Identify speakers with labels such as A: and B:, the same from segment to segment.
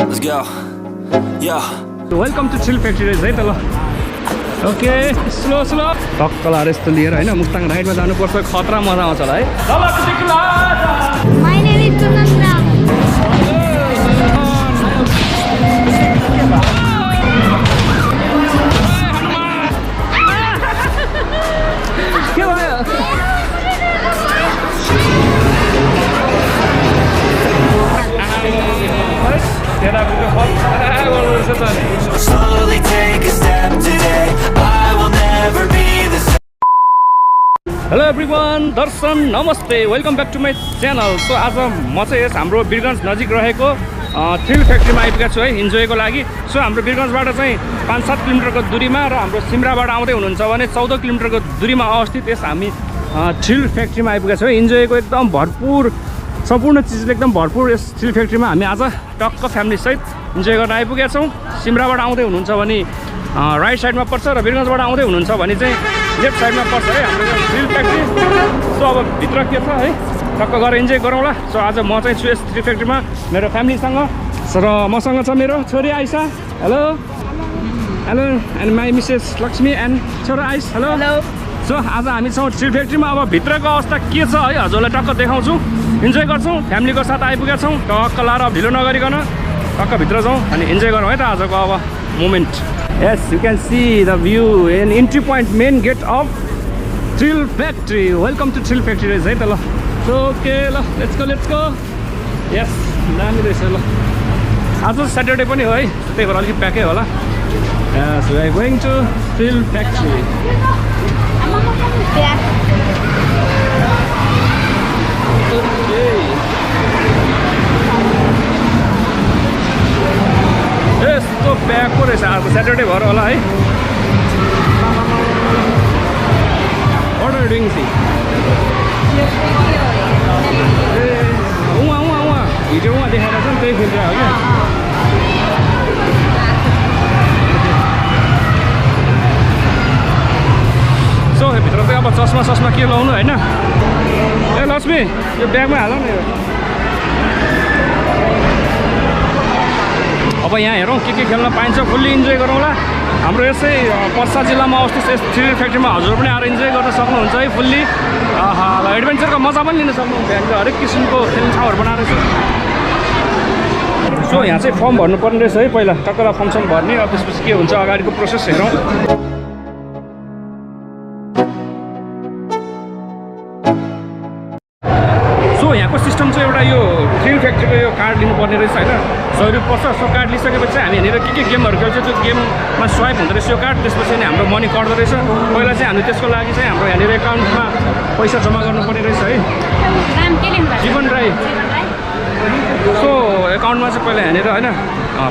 A: Let's go. Yeah.
B: Welcome to Chill Factory है त ल ओके स्लो स्लो टक्कला यस्तो लिएर हैन मुस्ताङ राइडमा जानुपर्छ खतरा मजा आउँछ होला है
C: My name is Sunandra.
B: के भयो
A: Slowly take a step today. I will never be the same.
B: Hello everyone दर्शन नमस्ते welcome back to my channel so आज म चाहिँ यस हाम्रो बिरगन्ज नजिक रहेको थ्रिल फ्याक्ट्रीमा आइपुगेको छु है इन्जोयको लागि सो हाम्रो बिरगन्जबाट चाहिँ 5-7 किलोमिटरको दूरीमा र हाम्रो सिमराबाट आउँदै हुनुहुन्छ भने 14 किलोमिटरको दूरीमा अवस्थित यस हामी थ्रिल फ्याक्ट्रीमा आइपुगेको छौँ है इन्जोयको एकदम भरपुर सम्पूर्ण चिजले एकदम भरपुर यस थ्रिल फ्याक्ट्रीमा हामी आज टक्क फ्यामिलीसहित इन्जोय गर्न आइपुगेका छौँ सिमराबाट आउँदै हुनुहुन्छ भने राइट साइडमा पर्छ र बिरगन्जबाट आउँदै हुनुहुन्छ भने चाहिँ लेफ्ट साइडमा पर्छ है हाम्रो थ्रिल फ्याक्ट्री सो अब भित्र के छ है टक्क गएर इन्जोय गरौँला सो आज म चाहिँ छु यस थ्रिल फ्याक्ट्रीमा मेरो फ्यामिलीसँग र मसँग छ मेरो छोरी Aisa hello hello and my Mrs Lakshmi and छोरा आइस हेलो हेलो सो आज हामी छौँ थ्रिल फ्याक्ट्रीमा अब भित्रको अवस्था के छ है हजुरलाई टक्क देखाउँछु इन्जोय गर्छौँ फ्यामिलीको साथ आइपुगेका छौँ टक्क लाएर ढिलो नगरिकन टक्क भित्र जाउँ अनि इन्जोय गरौँ है त आजको अब moment Yes, you can see the view in entry point main gate of Thrill Factory. Welcome to Thrill Factory है त ल So okay ल let's go Yes, दामी रहेछ ल आज Saturday पनि हो है त्यही भएर अलिकति प्याकै होला Yes, we are going to Thrill Factory यस्तो प्याकको रहेछ आज स्याटरडे भएर होला है What are you doing see? ए उहाँ हिजो उहाँ देखाएर छ नि त्यही खेल्छ हो क्या सो भित्र चाहिँ अब चस्मा के लाउनु होइन ए लक्ष्मी यो ब्यागमा हाल न यो अब यहाँ हेरौँ के खेल्न पाइन्छ फुल्ली इन्जोय गरौँला हाम्रो यसै पर्सा जिल्लामा अवस्थित यस थ्रिल फ्याक्ट्रीमा हजुर पनि आएर इन्जोय गर्न सक्नुहुन्छ है फुल्ली एडभेन्चरको मजा पनि लिन सक्नुहुन्छ यहाँनिर हरेक किसिमको खेल्ने ठाउँहरू बनाएर छ सो यहाँ चाहिँ फर्म भर्नुपर्ने रहेछ है पहिला टक्कर फर्म भर्ने अब त्यसपछि के हुन्छ अगाडिको प्रोसेस हेरौँ यहाँको सिस्टम चाहिँ एउटा यो थ्रिल फ्याक्ट्रीको यो कार्ड लिनुपर्ने रहेछ होइन 100 रुपियाँ पर्छ सो कार्ड लिइसकेपछि हामी यहाँनिर के गेमहरू खेल्छ त्यो गेममा स्वाइप हुँदो रहेछ यो कार्ड त्यसपछि अनि हाम्रो मनी कट्दो रहेछ पहिला चाहिँ हामी त्यसको लागि चाहिँ हाम्रो यहाँनिर एकाउन्टमा पैसा जम्मा गर्नुपर्ने रहेछ है जीवन राई सो एकाउन्टमा चाहिँ पहिला यहाँनिर होइन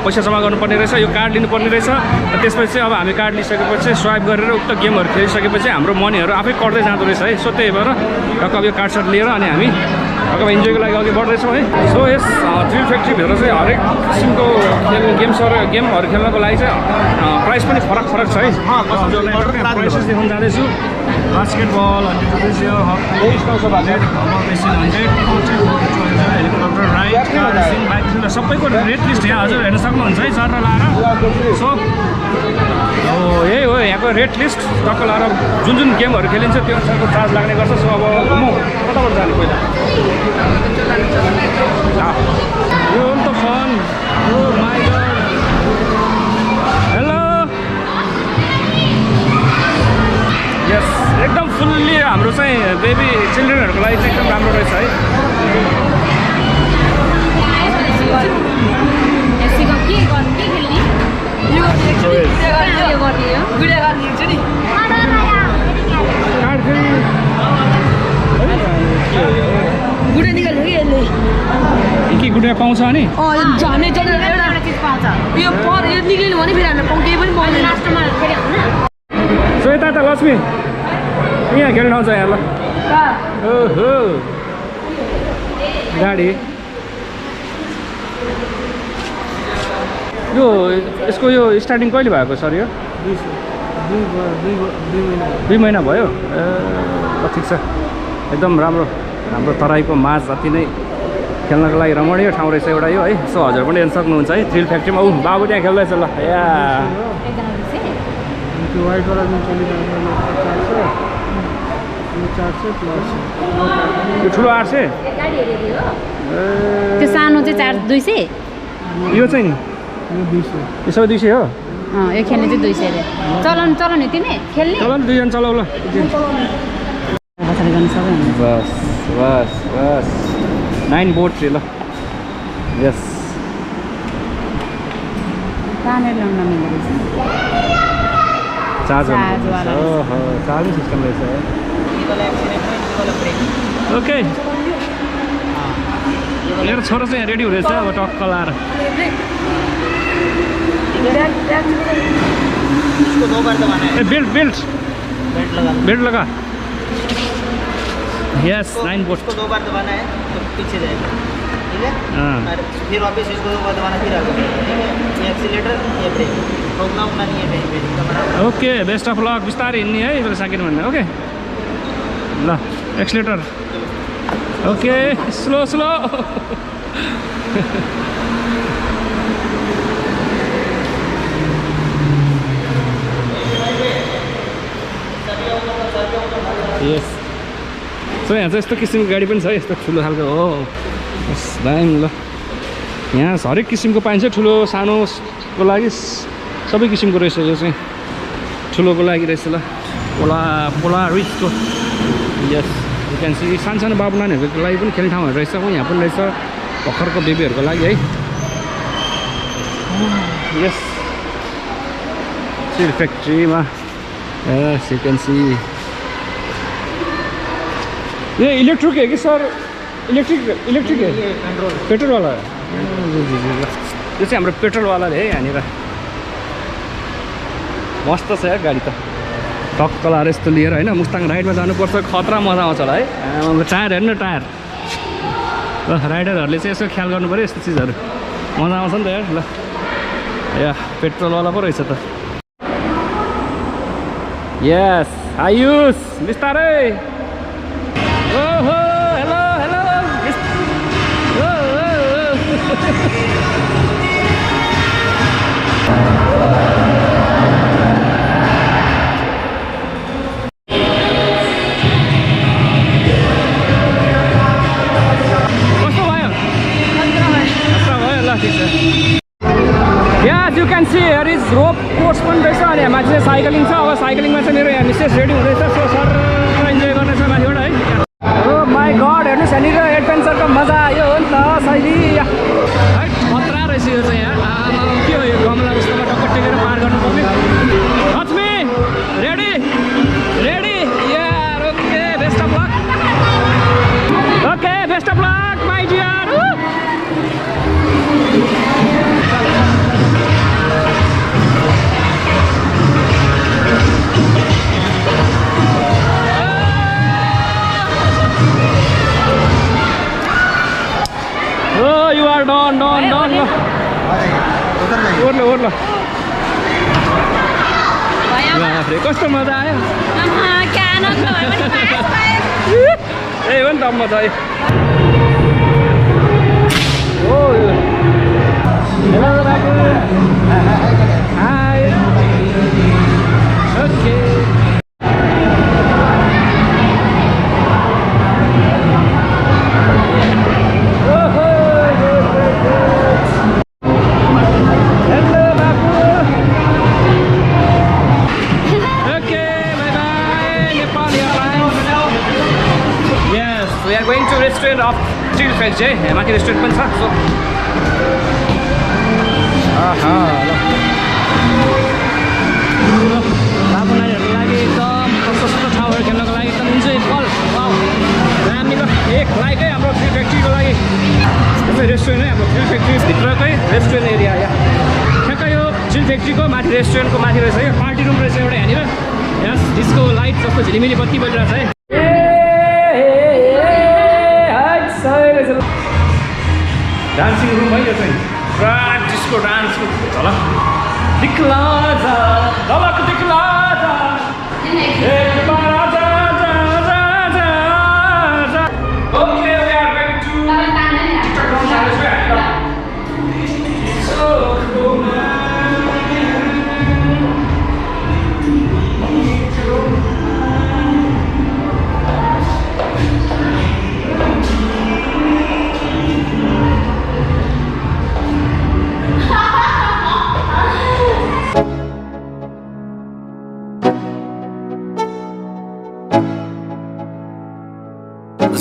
B: पैसा जम्मा गर्नुपर्ने रहेछ यो कार्ड लिनुपर्ने रहेछ र त्यसपछि चाहिँ अब हामी कार्ड लिइसकेपछि स्वाइप गरेर उक्त गेमहरू खेलिसकेपछि हाम्रो मनीहरू आफै कट्दै जाँदो रहेछ है सो त्यही भएर टक्क यो कार्ड सर्ट लिएर अनि हामी अब इन्जोयको लागि अघि बढ्दैछौँ है सो यस थ्रिल फ्याक्ट्रीभित्र चाहिँ हरेक किसिमको गेमहरू खेल्नको लागि चाहिँ प्राइस पनि फरक छ है प्राइसेस देखाउन जाँदैछु बास्केटबल 100 हेलिकप्टर राइड सबैको रेट लिस्ट यहाँ हजुर हेर्न सक्नुहुन्छ है सर लाएर सो यही हो यहाँको रेट लिस्ट टक्क लाएर जुन गेमहरू खेलिन्छ त्यो अनुसारको चार्ज लाग्ने गर्छ सो अब म कताबाट जाने पहिला यो त fun oh my god hello yes एकदम फुल्ली हाम्रो चाहिँ बेबी चिल्ड्रेनहरूको लागि चाहिँ एकदम राम्रो रहेछ है के गुडिया पाउँछ नि सो यता त लक्ष्मी यहाँ खेल्न आउँछ यहाँ ल ओहो गाडी यो यसको यो स्टार्टिङ कहिले भएको सर यो 2 महिना भयो ठिक छ एकदम राम्रो हाम्रो तराईको माझ जति नै खेल्नको लागि रमाइलो ठाउँ रहेछ एउटा यो है। सो हजुर पनि हेर्न सक्नुहुन्छ है थ्रिल फ्याक्ट्रीमा। ऊ बाबु त्यहाँ खेल्दैछ ल या त्यो ठुलो 800
C: त्यो सानो चाहिँ 200
B: यो चाहिँ नि यो सबै 200 हो।
C: यो खेल्ने चाहिँ 200 रे। चलाउनु हो तिमी खेल्ने?
B: चलाउनु दुईजना चलाउ ल।
C: पछाडि गर्न सबै हुन्छ।
B: बस बस बस 9 बोट रे ल। यस
C: तानेर ल्याउन नमिल्दो रहेछ।
B: चार्ज
C: चार्जवाला
B: ओहो चार्जिङ सिस्टम रहेछ। ओके मेरो छोरो चाहिँ रेडी हुँदैछ अब टक्क लाएर। बेल्ट बेल्ट बेल्ट लगा। यस 9 बोट।
D: इसको 2 बार दबाना है तो पीछे जाएगा, ठीक है। और फिर वापस इसको 2 बार दबाना फिर आगे, ठीक है। ये एक्सीलेटर ये ब्रेक, रोकना उकना नहीं है कहीं pay.
B: Okay best of lock. बिस्तारै हिँड्ने है फेरि सकिनु भन्दा। ओके ल accelerator. Okay slow slow. Yes so यहाँ चाहिँ यस्तो किसिमको गाडी पनि छ। यस्तो ठुलो खालको हो दामी ल। यहाँ हरेक किसिमको पाइन्छ ठुलो सानोको लागि सबै किसिमको रहेछ। यो चाहिँ ठुलोको लागि रहेछ ल। पोला रिचको। यस यु क्यान सी सानो सानो बाबु नानीहरूको लागि पनि खेल्ने ठाउँहरू रहेछ। यहाँ पनि रहेछ भर्खरको बेबीहरूको लागि है। यस स्टिल फ्याक्ट्रीमा यस यु क्यान सी। ये इलेक्ट्रिक है कि सर? इलेक्ट्रिक है पेट्रोल वाला है। यो चाहिँ हाम्रो पेट्रोल वाला है यहाँनिर। मस्त छ यार गाडी त टक्क लाएर यस्तो लिएर होइन। मुस्ताङ राइडमा जानुपर्छ खतरा मजा आउँछ होला है। टायर हेर्नु टायर ल। राइडरहरूले चाहिँ यसो ख्याल गर्नु पऱ्यो यस्तो चिजहरू मजा आउँछ नि त यार ल। या पेट्रोल वाला पो रहेछ त। यस आयुष बिस्तारै। ओहो हेलो हेलो। कस्तो भयो? खतरा भयो ल ठिक छ। Yes, you can see here is rope course पनि रहेछ। अनि यहाँ माथि चाहिँ साइक्लिङ छ। अब साइक्लिङमा चाहिँ मेरो यहाँ मिसेस रेडी हुँदैछ। सो सर इन्जोय गर्नेछ माथिबाट है। ओ माई गड हेर्नुहोस् यहाँनिर एडभेन्चरको मजा आयो हो नि त शैली है। खतरा रहेछ यो चाहिँ यहाँ। के हो यो गमला जस्तोमा टक्क टेकेर पार गर्नुपर्ने। लक्ष्मी रेडी रेडी यार। Okay best of luck. Okay best of luck my dear. Oh, you are done. ओर्लो कस्तो मजा आयो? ए हो नि त मजा आयो। Hello hi. Okay restaurant of still factory है। माथि रेस्टुरेन्ट पनि छ। सो बाबु नानीहरूको लागि एकदम सस्तो ठाउँहरू खेल्नको लागि एकदम इन्जोयबल दामी ल। एक लाइक है हाम्रो स्टिल फ्याक्ट्रीको लागि। यस्तै रेस्टुरेन्ट है हाम्रो स्टिल फ्याक्ट्रीभित्रकै रेस्टुरेन्ट एरिया या ठ्याक्कै यो स्टिल फ्याक्ट्रीको माथि रेस्टुरेन्टको माथि रहेछ। यो पार्टी रुम रहेछ एउटा यहाँनिर। यस डिस्को लाइट जस्तो झिलिमिली बत्ती बजिरहेको छ है। डान्सिङ रुम है यो चाहिँ पुरा डिस्को डान्सको झलक दिखला जा झलक दिखला जा एक बार आजा जा जा जा जा। Okay we are going to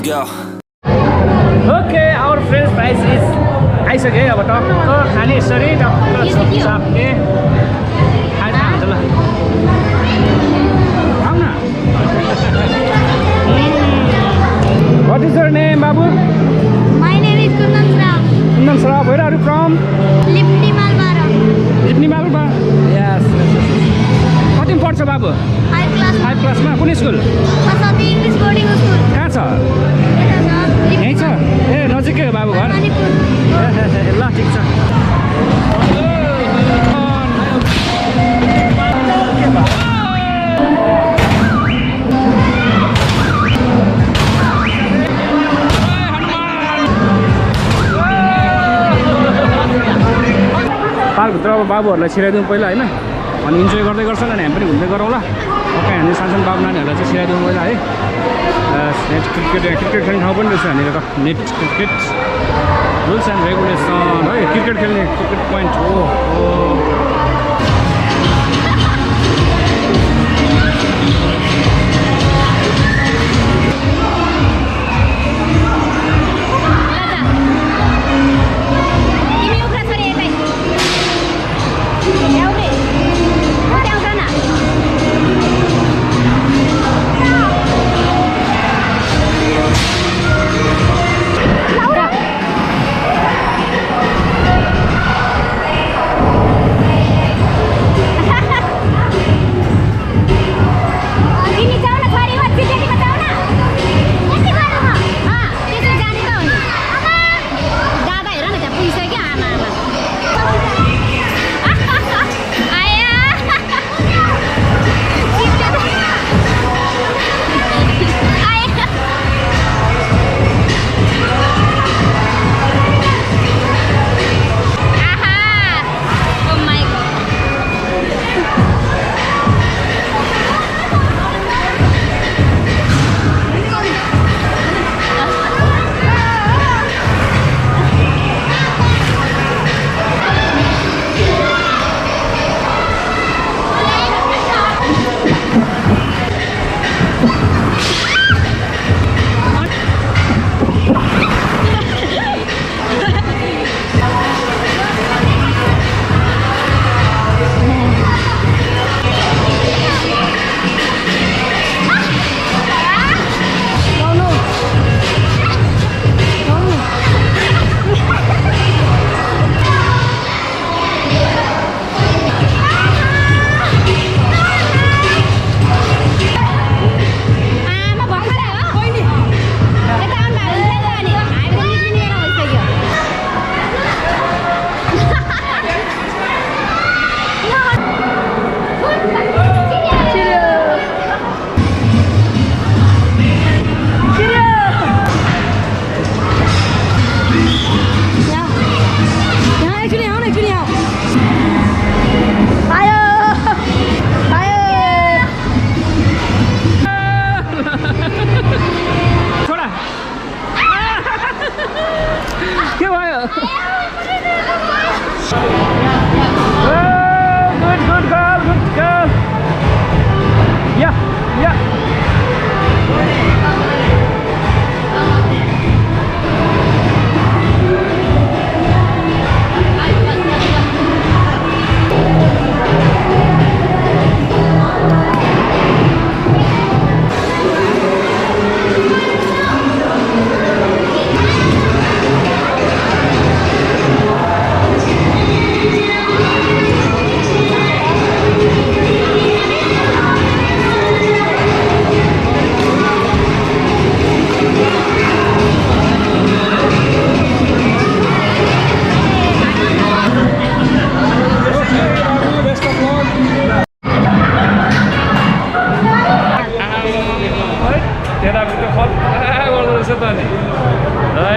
A: go.
B: Okay, our French fries is आइसक्यो है अब टक्क खाने यसरी टक्क चाप्ने खाइदिनु हुन्छ ल खाऊ न What is your name, Babu?
E: My name is Kundan Srao.
B: Kundan Srao, where are you from?
E: Lipni Malbara.
B: Lipni Malbara? Yes. What in पर्छ बाबु?
E: 5 class.
B: 5 क्लासमा कुन school?
E: Pasati English boarding school.
B: कहाँ छ? यही छ? ए नजिकै हो बाबु घर? ल ठिक छ पार्कभित्र अब बाबुहरूलाई छिराइदिउँ पहिला होइन अनि इन्जोय गर्दै गर्छन् अनि हामी पनि घुम्दै गरौँला ओके हामी सानसानो बाबु नानीहरूलाई चाहिँ छिराइदिउँ पहिला है नेट क्रिकेट खेल्ने ठाउँ पनि रहेछ यहाँनिर त net cricket rules and regulation है क्रिकेट खेल्ने क्रिकेट पोइन्ट हो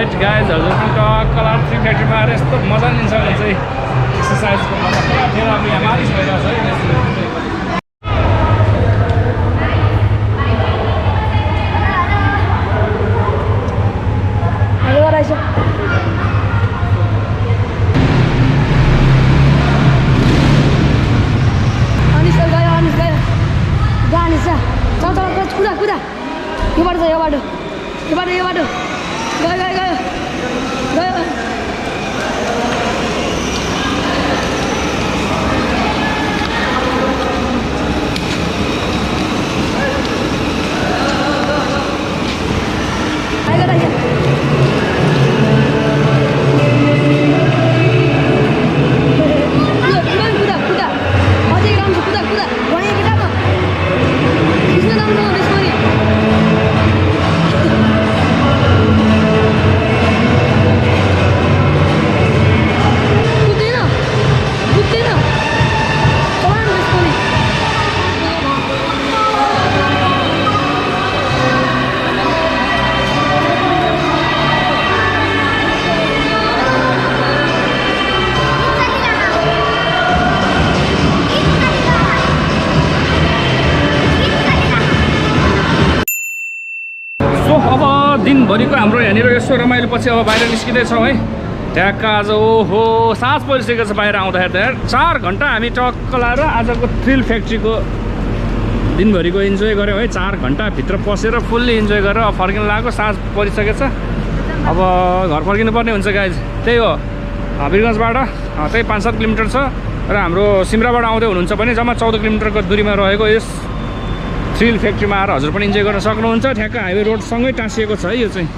B: राइट गाइजहरू कलर ट्री फ्याक्ट्रीमा आएर यस्तो मजा लिन्छ भने चाहिँ एक्सर्साइजको मजा पुरा थेरापी यहाँ मालिस भइरहेको छ है
E: कुदा यो बाटो
B: दिनभरिको हाम्रो यहाँनिर यसो रमाइलो पछि अब बाहिर निस्किँदैछौँ है। ट्याक्क आज ओहो साँझ परिसकेको छ बाहिर आउँदाखेरि त यार 4 घन्टा हामी टक्क लाएर आजको थ्रिल फ्याक्ट्रीको दिनभरिको इन्जोय गऱ्यौँ है। 4 घन्टा भित्र पसेर फुल्ली इन्जोय गरेर अब फर्किन लागेको साँझ परिसकेको छ। अब घर फर्किनु पर्ने हुन्छ गाइज। त्यही हो वीरगन्जबाट त्यही 5-7 किलोमिटर छ र हाम्रो सिमराबाट आउँदै हुनुहुन्छ भने जम्मा 14 किलोमिटरको दूरीमा रहेको यस थ्रिल फ्याक्ट्रीमा आएर हजुर पनि इन्जोय गर्न सक्नुहुन्छ। ठ्याक्क हाइवे रोडसँगै टाँसिएको छ है यो चाहिँ।